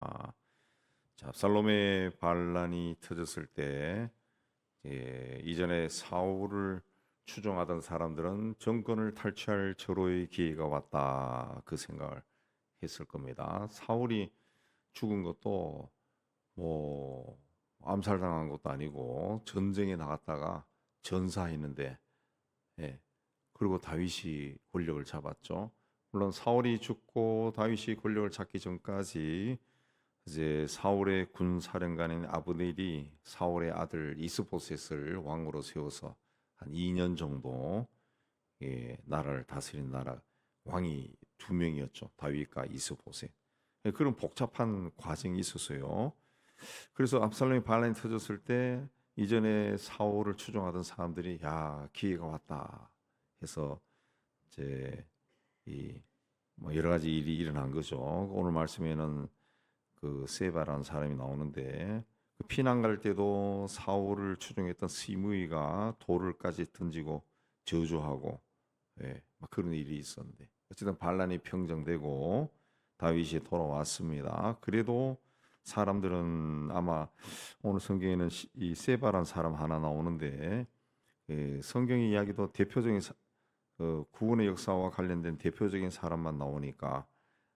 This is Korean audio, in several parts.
아, 자, 압살롬의 반란이 터졌을 때 이전에 사울을 추종하던 사람들은 정권을 탈취할 절호의 기회가 왔다 그 생각을 했을 겁니다. 사울이 죽은 것도 뭐 암살당한 것도 아니고 전쟁에 나갔다가 전사했는데 그리고 다윗이 권력을 잡았죠. 물론 사울이 죽고 다윗이 권력을 잡기 전까지 이제 사울의 군 사령관인 아브넬이 사울의 아들 이스보셋을 왕으로 세워서 한 2년 정도 나라를 다스린 나라 왕이 두 명이었죠. 다윗과 이스보셋. 그런 복잡한 과정이 있었어요. 그래서 압살롬이 반란이 터졌을 때 이전에 사울을 추종하던 사람들이 야 기회가 왔다 해서 이제 이뭐 여러 가지 일이 일어난 거죠. 오늘 말씀에는 그 세바라는 사람이 나오는데 그 피난 갈 때도 사울을 추종했던 시므이가 돌을까지 던지고 저주하고 막 그런 일이 있었는데 어쨌든 반란이 평정되고 다윗이 돌아왔습니다. 그래도 사람들은 아마 오늘 성경에는 이 세바라는 사람 하나 나오는데 성경 이야기도 대표적인 구원의 역사와 관련된 대표적인 사람만 나오니까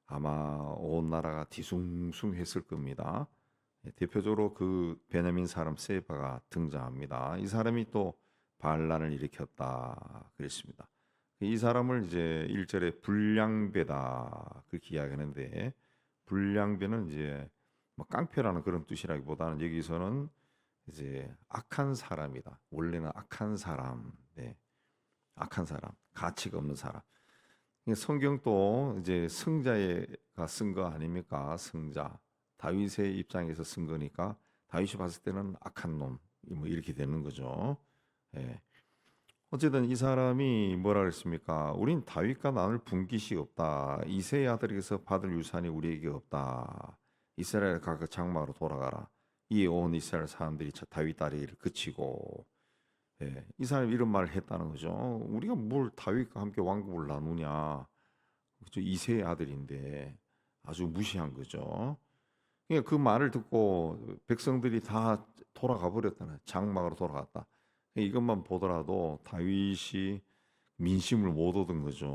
아마 온 나라가 뒤숭숭했을 겁니다. 대표적으로 그 베냐민 사람 세바가 등장합니다. 이 사람이 또 반란을 일으켰다 그랬습니다. 이 사람을 이제 1절에 불량배다 그렇게 이야기하는데 불량배는 이제 뭐 깡패라는 그런 뜻이라기보다는 여기서는 이제 악한 사람이다. 원래는 악한 사람, 악한 사람, 가치가 없는 사람. 성경도 이제 승자가 쓴 거 아닙니까? 승자. 다윗의 입장에서 쓴 거니까 다윗이 봤을 때는 악한 놈, 뭐 이렇게 되는 거죠. 예. 어쨌든 이 사람이 뭐라 그랬습니까? 우린 다윗과 나눌 분깃이 없다. 이새의 아들에게서 받을 유산이 우리에게 없다. 이스라엘 각각 장막으로 돌아가라. 이에 온 이스라엘 사람들이 다윗 다리를 그치고 이 사람이 이런 말을 했다는 거죠. 우리가 뭘 다윗과 함께 왕국을 나누냐. 그죠? 이세의 아들인데 아주 무시한 거죠. 그러니까 그 말을 듣고 백성들이 다 돌아가 버렸다는 장막으로 돌아갔다. 이것만 보더라도 다윗이 민심을 못 얻은 거죠.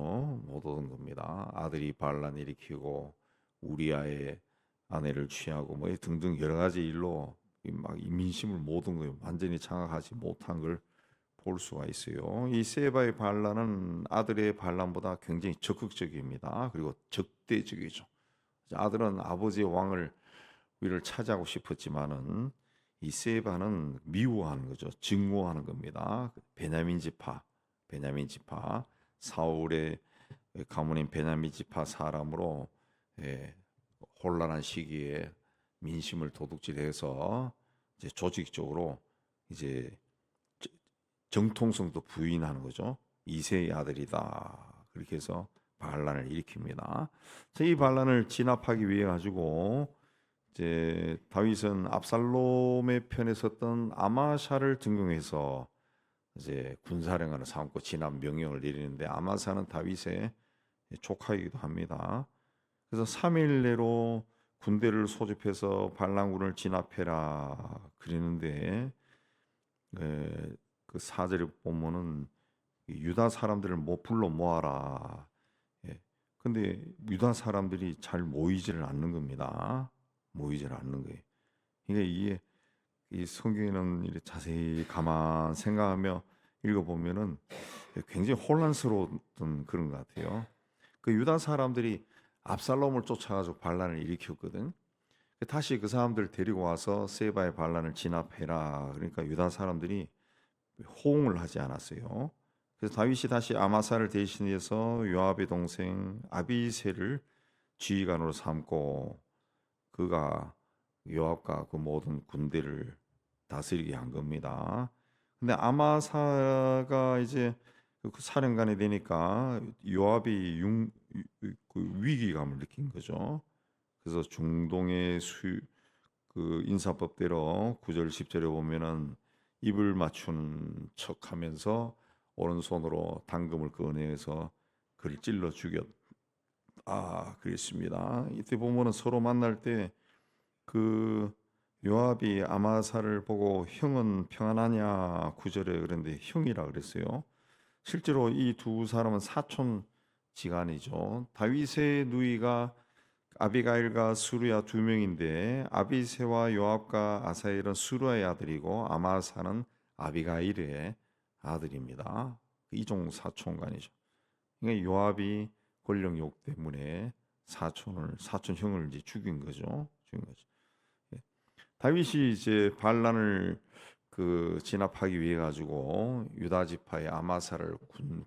못 얻은 겁니다. 아들이 반란 일으키고 우리아의 아내를 취하고 뭐 등등 여러 가지 일로 막 민심을 못 얻은 거예요. 완전히 장악하지 못한 걸 볼 수가 있어요. 이 세바의 반란은 아들의 반란보다 굉장히 적극적입니다. 그리고 적대적이죠. 아들은 아버지의 왕을 위를 차지하고 싶었지만은 이 세바는 미워하는 거죠. 증오하는 겁니다. 베냐민 지파 사울의 가문인 베냐민 지파 사람으로 혼란한 시기에 민심을 도둑질해서 이제 조직적으로 이제 정통성도 부인하는 거죠. 이세의 아들이다. 그렇게 해서 반란을 일으킵니다. 이 반란을 진압하기 위해 가지고 이제 다윗은 압살롬의 편에 섰던 아마샤를 등용해서 이제 군사령관을 삼고 진압 명령을 내리는데 아마샤는 다윗의 조카이기도 합니다. 그래서 3일 내로 군대를 소집해서 반란군을 진압해라 그러는데 그 사절에 보면은 유다 사람들을 불러 모아라. 근데 유다 사람들이 잘 모이지를 않는 겁니다. 모이지를 않는 거예요. 그러니까 이게 이 성경에는 이렇게 자세히 가만 생각하며 읽어보면은 굉장히 혼란스러웠던 그런 것 같아요. 그 유다 사람들이 압살롬을 쫓아가지고 반란을 일으켰거든. 다시 그 사람들 데리고 와서 세바의 반란을 진압해라. 그러니까 유다 사람들이 호응을 하지 않았어요. 그래서 다윗이 다시 아마사를 대신해서 요압의 동생 아비새를 지휘관으로 삼고 그가 요압과 그 모든 군대를 다스리게 한 겁니다. 근데 아마사가 이제 그 사령관이 되니까 요압이 그 위기감을 느낀 거죠. 그래서 중동의 그 인사법대로 9절 10절에 보면은 입을 맞춘 척하면서 오른손으로 당금을 꺼내서 그를 찔러 죽였. 그랬습니다. 이때 보면은 서로 만날 때 그 요압이 아마사를 보고 형은 평안하냐 9절에 그런데 형이라 그랬어요. 실제로 이 두 사람은 사촌 지간이죠. 다윗의 누이가 아비가일과 수루야 두 명인데 아비새와 요압과 아사엘은 수루의 아들이고 아마사는 아비가일의 아들입니다. 이종 사촌간이죠. 그러니까 요압이 권력욕 때문에 사촌 형을 이제 죽인 거죠. 예. 다윗이 이제 반란을 진압하기 위해 가지고 유다 지파의 아마사를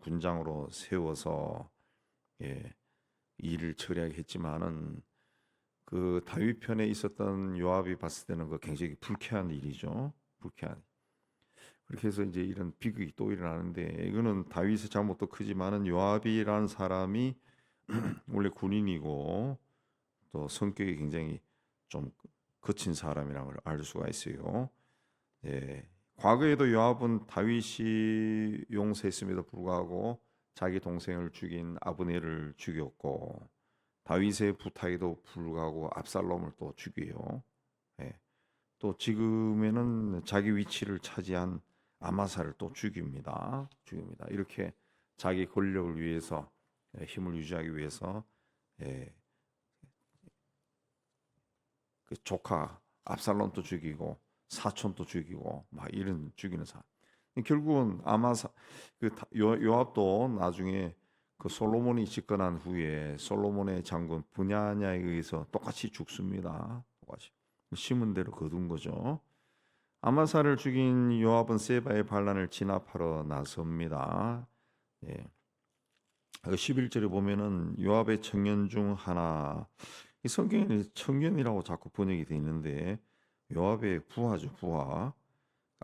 군장으로 세워서 예, 일을 처리하게 했지만은 그 다윗 편에 있었던 요압이 봤을 때는 그 굉장히 불쾌한 일이죠. 불쾌한. 그렇게 해서 이제 이런 비극이 또 일어나는데 이거는 다윗의 잘못도 크지만은 요압이라는 사람이 원래 군인이고 또 성격이 굉장히 좀 거친 사람이라는 걸 알 수가 있어요. 예. 과거에도 요압은 다윗이 용서했음에도 불구하고 자기 동생을 죽인 아브넬을 죽였고 다윗의 부탁에도 불구하고 압살롬을 또 죽여요. 예. 또 지금에는 자기 위치를 차지한 아마사를 또 죽입니다. 이렇게 자기 권력을 위해서 힘을 유지하기 위해서 예, 그 조카 압살롬도 죽이고 사촌도 죽이고 막 이런 죽이는 사람. 결국은 아마사 요압도 나중에 그 솔로몬이 집권한 후에 솔로몬의 장군 분야냐에 의해서 똑같이 죽습니다. 똑같이 심은 대로 거둔 거죠. 아마사를 죽인 요압은 세바의 반란을 진압하러 나섭니다. 예. 11절에 보면은 요압의 청년 중 하나, 이 성경에 청년이라고 자꾸 번역이 되어 있는데 요압의 부하죠, 부하.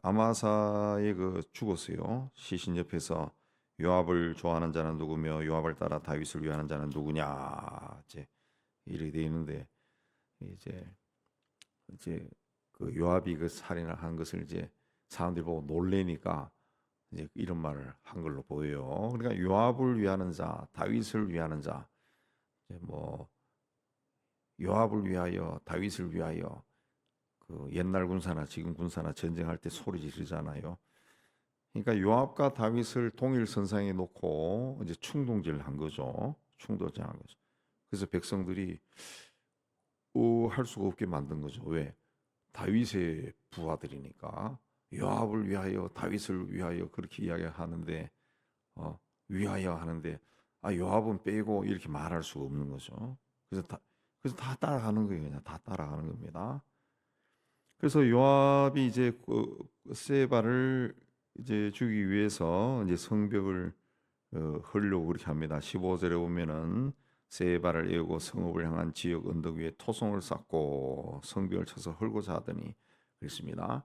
아마사의 죽었어요. 시신 옆에서 요압을 좋아하는 자는 누구며 요압을 따라 다윗을 위하는 자는 누구냐 이제 이렇게 되어 있는데 이제 그 요압이 그 살인을 한 것을 이제 사람들이 보고 놀래니까 이제 이런 말을 한 걸로 보여요. 그러니까 요압을 위하는 자, 다윗을 위하는 자, 이제 뭐 요압을 위하여, 다윗을 위하여 그 옛날 군사나 지금 군사나 전쟁할 때 소리 지르잖아요. 그러니까 요압과 다윗을 동일 선상에 놓고 이제 충동질한 거죠. 충동질한 거죠. 그래서 백성들이 할 수가 없게 만든 거죠. 왜? 다윗의 부하들이니까 요압을 위하여 다윗을 위하여 그렇게 이야기하는데 위하여 하는데 요압은 빼고 이렇게 말할 수가 없는 거죠. 그래서 다 따라가는 거예요. 그냥 다 따라가는 겁니다. 그래서 요압이 이제 세바를 이제 주기 위해서 이제 성벽을 헐려고 그렇게 합니다. 15절에 보면은 세바를 에우고 성읍을 향한 지역 언덕 위에 토성을 쌓고 성벽을 쳐서 헐고자 하더니 그랬습니다.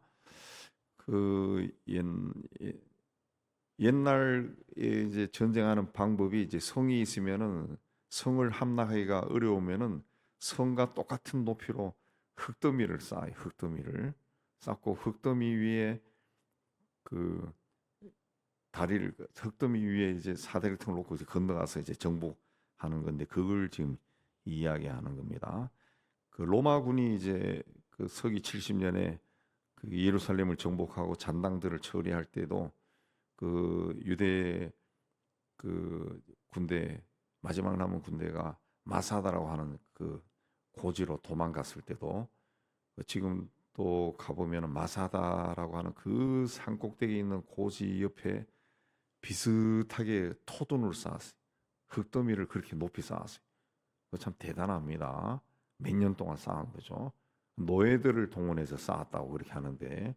옛날에 이제 전쟁하는 방법이 이제 성이 있으면은 성을 함락하기가 어려우면은 성과 똑같은 높이로 흙더미를 쌓아요. 흙더미를 쌓고 흙더미 위에 그 다리를 흙더미 위에 이제 사다리통을 놓고 이제 건너가서 이제 정복하는 건데 그걸 지금 이야기하는 겁니다. 그 로마군이 이제 그 서기 70년에 그 예루살렘을 정복하고 잔당들을 처리할 때도 그 유대 그 군대 마지막 남은 군대가 마사다라고 하는 그 고지로 도망갔을 때도 지금 또 가보면 마사다라고 하는 그 산꼭대기에 있는 고지 옆에 비슷하게 토둔을 쌓았어요. 흙더미를 그렇게 높이 쌓았어요. 참 대단합니다. 몇 년 동안 쌓은 거죠. 노예들을 동원해서 쌓았다고 그렇게 하는데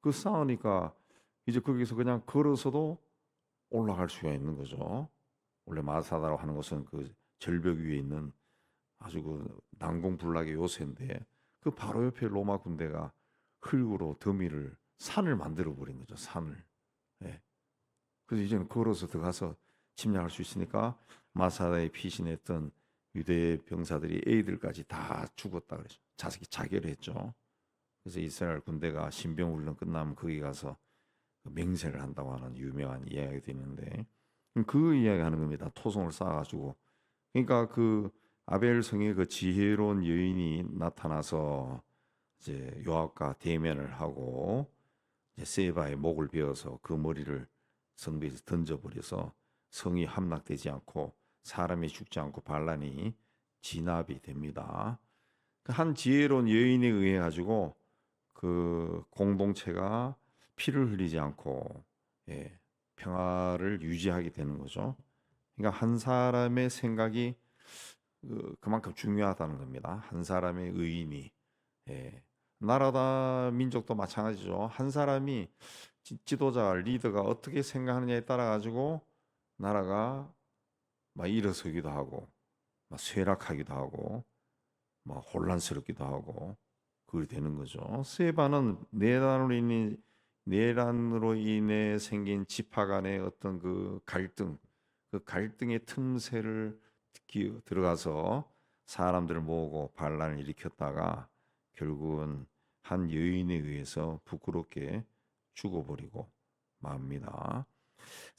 그 쌓으니까 이제 거기서 그냥 걸어서도 올라갈 수가 있는 거죠. 원래 마사다라고 하는 것은 그 절벽 위에 있는 아주 그 난공불락의 요새인데 그 바로 옆에 로마 군대가 흙으로 더미를 산을 만들어 버린 거죠. 산을. 예. 그래서 이제는 걸어서 들어가서 침략할 수 있으니까 마사다에 피신했던 유대 병사들이 애들까지 다 죽었다 그랬죠. 자결했죠. 그래서 이스라엘 군대가 신병 훈련 끝나면 거기 가서 맹세를 한다고 하는 유명한 이야기가 있는데 그 이야기하는 겁니다. 토성을 쌓아가지고 그러니까 그 아벨 성에 그 지혜로운 여인이 나타나서 이제 요압과 대면을 하고 이제 세바의 목을 베어서 그 머리를 성벽에서 던져버려서 성이 함락되지 않고 사람이 죽지 않고 반란이 진압이 됩니다. 한 지혜로운 여인에 의해 가지고 그 공동체가 피를 흘리지 않고 예, 평화를 유지하게 되는 거죠. 그러니까 한 사람의 생각이 그만큼 중요하다는 겁니다. 한 사람의 의인이 예, 나라다 민족도 마찬가지죠. 한 사람이 지도자 리더가 어떻게 생각하느냐에 따라 가지고 나라가 막 일어서기도 하고 막 쇠락하기도 하고 막 혼란스럽기도 하고 그렇게 되는 거죠. 세바는 내란으로 인해 생긴 지파 간의 어떤 그 갈등, 그 갈등의 틈새를 들어가서 사람들을 모으고 반란을 일으켰다가 결국은 한 여인에 의해서 부끄럽게 죽어버리고 맙니다.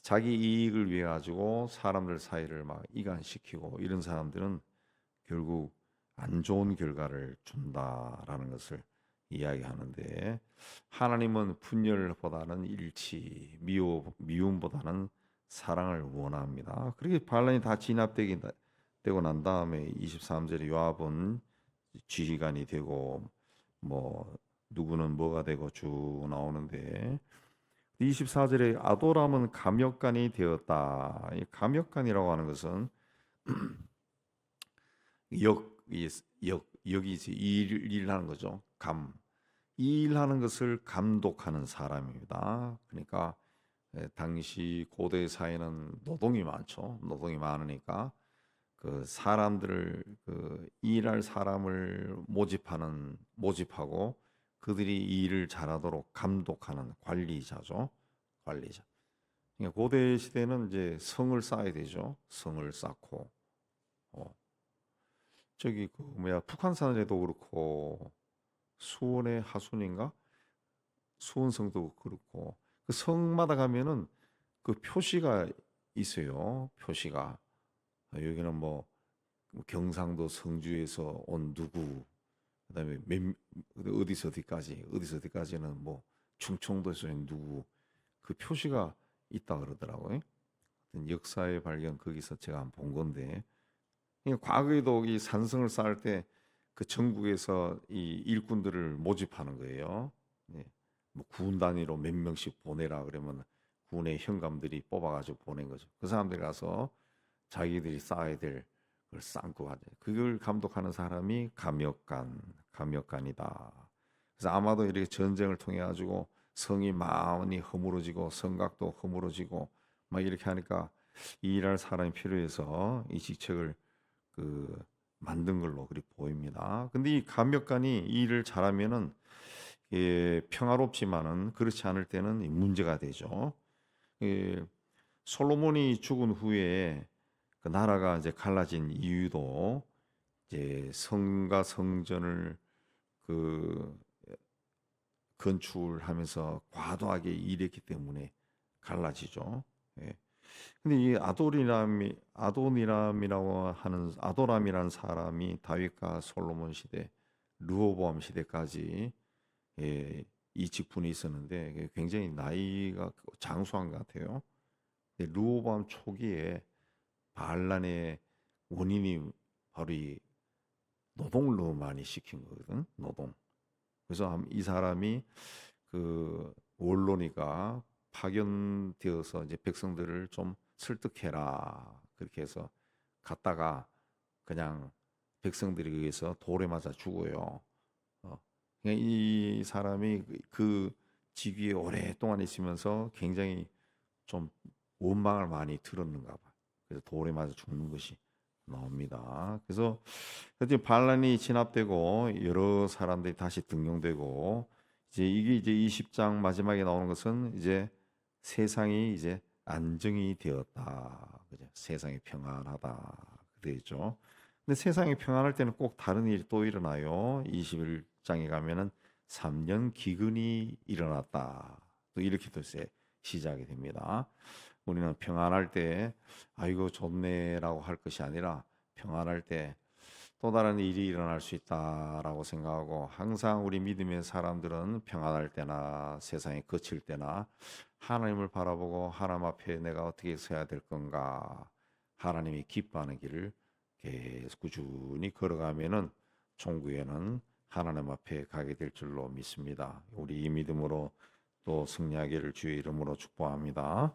자기 이익을 위해 가지고 사람들 사이를 막 이간시키고 이런 사람들은 결국 안 좋은 결과를 준다라는 것을 이야기하는데 하나님은 분열보다는 일치, 미움보다는 사랑을 원합니다. 그렇게 반란이 다 진압되고 난 다음에 23절에 요압은 지휘관이 되고 뭐 누구는 뭐가 되고 쭉 나오는데 24절에 아도람은 감역관이 되었다. 이 감역관이라고 하는 것은 여기 이제 일하는 거죠. 이 일하는 것을 감독하는 사람입니다. 그러니까 당시 고대 사회는 노동이 많죠. 노동이 많으니까 그 사람들을 그 일할 사람을 모집하고 그들이 이 일을 잘하도록 감독하는 관리자죠. 관리자. 그러니까 고대 시대는 이제 성을 쌓아야 되죠. 성을 쌓고 어, 저기 그 뭐야 북한산에도 그렇고 수원의 하순인가 수원성도 그렇고 그 성마다 가면은 그 표시가 있어요. 표시가 여기는 뭐 경상도 성주에서 온 누구 그다음에 어디서 어디까지는 뭐 충청도에서 온 누구 그 표시가 있다 그러더라고요. 역사의 발견 거기서 제가 한번 본 건데 과거에도 이 산성을 쌓을 때 그 전국에서 이 일꾼들을 모집하는 거예요. 네. 뭐 군 단위로 몇 명씩 보내라 그러면 군의 현감들이 뽑아가지고 보낸 거죠. 그 사람들이 가서 자기들이 쌓아야 될 걸 쌓고 가죠. 그걸 감독하는 사람이 감역관이다. 그래서 아마도 이렇게 전쟁을 통해 가지고 성이 많이 허물어지고 성곽도 허물어지고 막 이렇게 하니까 일할 사람이 필요해서 이 직책을 그 만든 걸로 그리 보입니다. 근데 이 감역관이 이 일을 잘하면은 평화롭지만은 그렇지 않을 때는 문제가 되죠. 예, 솔로몬이 죽은 후에 그 나라가 이제 갈라진 이유도 이제 성과 성전을 그 건축하면서 과도하게 일했기 때문에 갈라지죠. 예. 근데 이 아도람이라는 사람이 다윗과 솔로몬 시대, 르호보암 시대까지 이 직분이 있었는데 굉장히 나이가 장수한 것 같아요. 근데 르호보암 초기에 반란의 원인이 바로 이 노동을 너무 많이 시킨 거거든. 노동. 그래서 이 사람이 그 원로니까 파견되어서 이제 백성들을 좀 설득해라 그렇게 해서 갔다가 그냥 백성들에 의해서 돌에 맞아 죽어요. 그냥 이 사람이 그 직위에 오랫동안 있으면서 굉장히 좀 원망을 많이 들었는가 봐. 그래서 돌에 맞아 죽는 것이 나옵니다. 그래서 이제 반란이 진압되고 여러 사람들이 다시 등용되고 이게 이제 20장 마지막에 나오는 것은 이제 세상이 이제 안정이 되었다. 그죠? 세상이 평안하다. 그랬죠. 근데 세상이 평안할 때는 꼭 다른 일이 또 일어나요. 21장에 가면은 3년 기근이 일어났다. 또 이렇게 또 시작이 됩니다. 우리는 평안할 때 아이고 좋네라고 할 것이 아니라 평안할 때 또 다른 일이 일어날 수 있다라고 생각하고 항상 우리 믿음의 사람들은 평안할 때나 세상이 거칠 때나 하나님을 바라보고 하나님 앞에 내가 어떻게 서야 될 건가 하나님이 기뻐하는 길을 계속 꾸준히 걸어가면은 종구에는 하나님 앞에 가게 될 줄로 믿습니다. 우리 이 믿음으로 또 승리하기를 주의 이름으로 축복합니다.